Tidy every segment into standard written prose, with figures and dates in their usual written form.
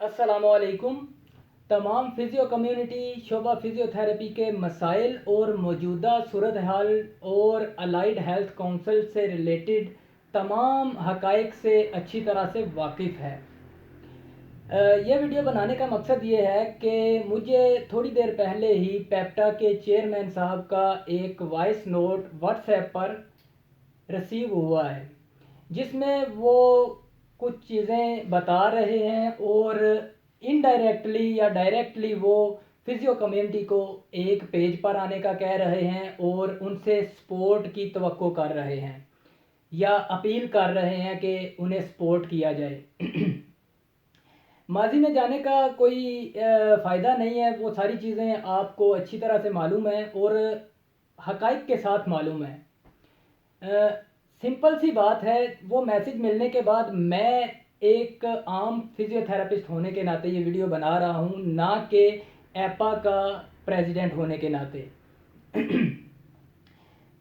अस्सलाम वालेकुम। तमाम फ़िज़ियो कम्युनिटी शोबा फ़िज़ियोथेरेपी के मसाइल और मौजूदा सूरत हाल और अलाइड हेल्थ काउंसिल से रिलेटेड तमाम हक़ाइक़ से अच्छी तरह से वाकिफ़ है। यह वीडियो बनाने का मकसद ये है कि मुझे थोड़ी देर पहले ही पेप्टा के चेयरमैन साहब का एक वॉइस नोट व्हाट्सएप पर रिसीव हुआ है, जिसमें वो कुछ चीज़ें बता रहे हैं और इनडायरेक्टली या डायरेक्टली वो फिजियो कम्युनिटी को एक पेज पर आने का कह रहे हैं और उनसे सपोर्ट की तवक्को कर रहे हैं या अपील कर रहे हैं कि उन्हें सपोर्ट किया जाए। माजी में जाने का कोई फ़ायदा नहीं है, वो सारी चीज़ें आपको अच्छी तरह से मालूम है और हक़ाइक़ के साथ मालूम है। सिंपल सी बात है, वो मैसेज मिलने के बाद मैं एक आम फिजियोथेरेपिस्ट होने के नाते ये वीडियो बना रहा हूँ, ना कि एपा का प्रेसिडेंट होने के नाते।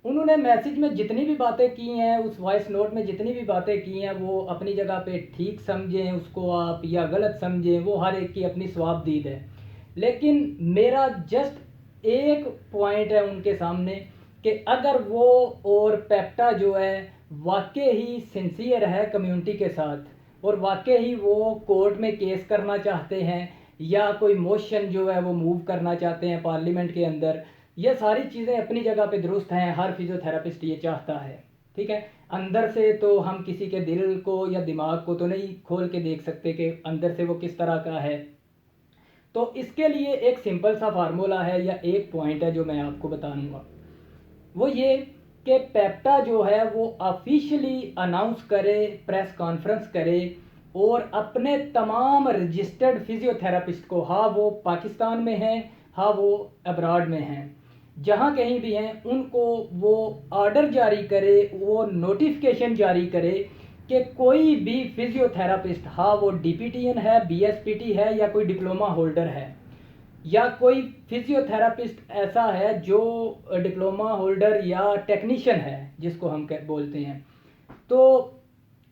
उन्होंने मैसेज में जितनी भी बातें की हैं, उस वॉइस नोट में जितनी भी बातें की हैं, वो अपनी जगह पे ठीक समझें उसको आप या गलत समझें, वो हर एक की अपनी स्वाबदीद है। लेकिन मेरा जस्ट एक पॉइंट है उनके सामने कि अगर वो और पेप्टा जो है वाकई ही सिंसियर है कम्युनिटी के साथ और वाकई ही वो कोर्ट में केस करना चाहते हैं या कोई मोशन जो है वो मूव करना चाहते हैं पार्लियामेंट के अंदर, ये सारी चीज़ें अपनी जगह पे दुरुस्त हैं। हर फिजियोथेरेपिस्ट ये चाहता है, ठीक है। अंदर से तो हम किसी के दिल को या दिमाग को तो नहीं खोल के देख सकते कि अंदर से वो किस तरह का है। तो इसके लिए एक सिंपल सा फार्मूला है या एक पॉइंट है जो मैं आपको बताऊंगा, वो ये कि पेप्टा जो है वो ऑफिशियली अनाउंस करे, प्रेस कॉन्फ्रेंस करे और अपने तमाम रजिस्टर्ड फिजियोथेरेपिस्ट को, हाँ वो पाकिस्तान में हैं, हाँ वो अब्रॉड में हैं, जहाँ कहीं भी हैं, उनको वो ऑर्डर जारी करे, वो नोटिफिकेशन जारी करे कि कोई भी फिजियोथेरापिस्ट, हाँ वो डीपीटीएन है, बीएसपीटी है या कोई डिप्लोमा होल्डर है या कोई फिजियोथेरापिस्ट ऐसा है जो डिप्लोमा होल्डर या टेक्नीशियन है जिसको हम बोलते हैं, तो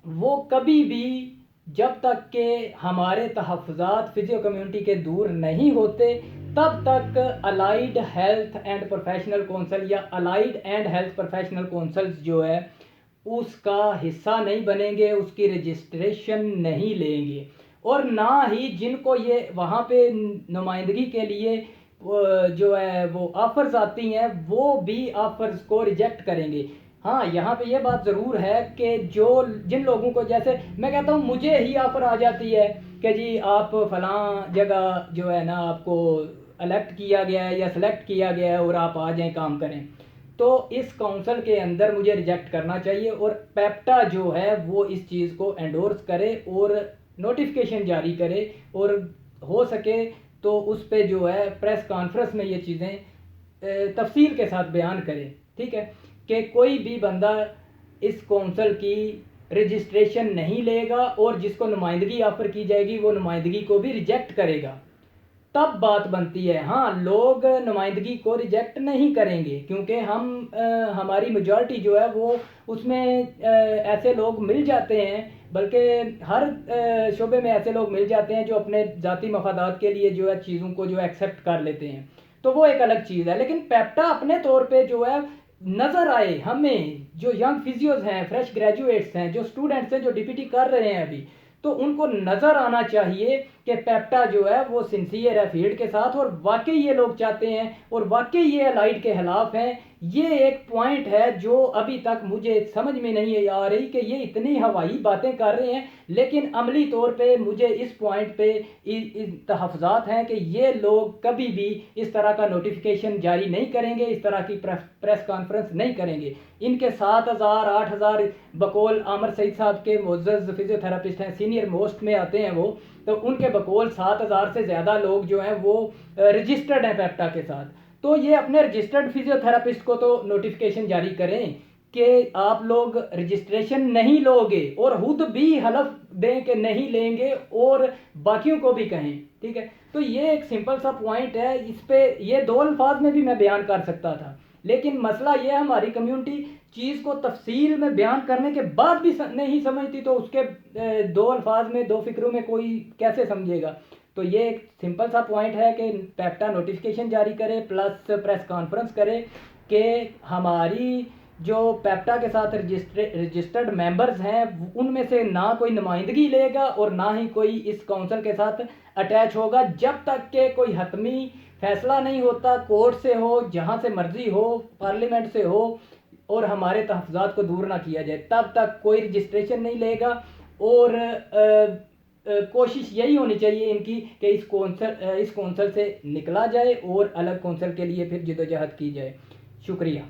वो कभी भी जब तक के हमारे तहफ़्फ़ुज़ात फिजियो कम्युनिटी के दूर नहीं होते तब तक allied health and professional council या allied and health professional councils जो है उसका हिस्सा नहीं बनेंगे, उसकी रजिस्ट्रेशन नहीं लेंगे और ना ही जिनको ये वहाँ पे नुमाइंदगी के लिए जो है वो ऑफ़र्स आती हैं वो भी ऑफ़र्स को रिजेक्ट करेंगे। हाँ, यहाँ पे ये बात ज़रूर है कि जो जिन लोगों को, जैसे मैं कहता हूँ मुझे ही ऑफ़र आ जाती है कि जी आप फ़लाँ जगह जो है ना आपको इलेक्ट किया गया है या सेलेक्ट किया गया है और आप आ जाएं काम करें, तो इस काउंसिल के अंदर मुझे रिजेक्ट करना चाहिए और पेप्टा जो है वो इस चीज़ को एंडोर्स करे और नोटिफिकेशन जारी करे और हो सके तो उस पे जो है प्रेस कॉन्फ्रेंस में ये चीज़ें तफसील के साथ बयान करे, ठीक है, कि कोई भी बंदा इस काउंसिल की रजिस्ट्रेशन नहीं लेगा और जिसको नुमाइंदगी ऑफ़र की जाएगी वो नुमाइंदगी को भी रिजेक्ट करेगा, तब बात बनती है। हाँ, लोग नुमाइंदगी को रिजेक्ट नहीं करेंगे क्योंकि हमारी मेजॉरिटी जो है वो उसमें ऐसे लोग मिल जाते हैं, बल्कि हर शोबे में ऐसे लोग मिल जाते हैं जो अपने ज़ाती मफादात के लिए जो है चीज़ों को जो एक्सेप्ट कर लेते हैं, तो वो एक अलग चीज़ है। लेकिन पेप्टा अपने तौर पे जो है नज़र आए हमें, जो यंग फिजियोज हैं, फ्रेश ग्रेजुएट्स हैं, जो स्टूडेंट्स हैं, जो डीपीटी कर रहे हैं अभी, तो उनको नज़र आना चाहिए कि पेप्टा जो है वो सिंसियर है फील्ड के साथ और वाकई ये लोग चाहते हैं और वाकई ये अलाइड के खिलाफ हैं। ये एक पॉइंट है जो अभी तक मुझे समझ में नहीं आ रही कि ये इतनी हवाई बातें कर रहे हैं, लेकिन अमली तौर पे मुझे इस पॉइंट पे तहफ़्फ़ुज़ात हैं कि ये लोग कभी भी इस तरह का नोटिफिकेशन जारी नहीं करेंगे, इस तरह की प्रेस कॉन्फ्रेंस नहीं करेंगे। इनके 7,000 8,000 बकौल आमर सईद साहब के मुअज़्ज़ज़ फिजियोथेरेपिस्ट हैं, सीनियर मोस्ट में आते हैं वो, तो उनके बकौल 7,000 से ज़्यादा लोग जो हैं वो रजिस्टर्ड हैं पेप्टा के साथ। तो ये अपने रजिस्टर्ड फिजियोथेरेपिस्ट को तो नोटिफिकेशन जारी करें कि आप लोग रजिस्ट्रेशन नहीं लोगे और खुद भी हलफ दें कि नहीं लेंगे और बाकियों को भी कहें, ठीक है। तो ये एक सिंपल सा पॉइंट है, इस पे ये दो अल्फाज में भी मैं बयान कर सकता था, لیکن مسئلہ یہ ہے ہماری کمیونٹی چیز کو تفصیل میں بیان کرنے کے بعد بھی نہیں سمجھتی، تو اس کے دو الفاظ میں دو فکروں میں کوئی کیسے سمجھے گا؟ تو یہ ایک سمپل سا پوائنٹ ہے کہ پیپٹا نوٹیفیکیشن جاری کرے پلس پریس کانفرنس کرے کہ ہماری جو پیپٹا کے ساتھ رجسٹرڈ ممبرز ہیں ان میں سے نہ کوئی نمائندگی لے گا اور نہ ہی کوئی اس کونسل کے ساتھ اٹیچ ہوگا جب تک کہ کوئی حتمی فیصلہ نہیں ہوتا، کورٹ سے ہو، جہاں سے مرضی ہو، پارلیمنٹ سے ہو، اور ہمارے تحفظات کو دور نہ کیا جائے، تب تک کوئی رجسٹریشن نہیں لے گا۔ اور کوشش یہی ہونی چاہیے ان کی کہ اس کونسل سے نکلا جائے اور الگ کونسل کے لیے پھر جدوجہد کی جائے۔ شکریہ۔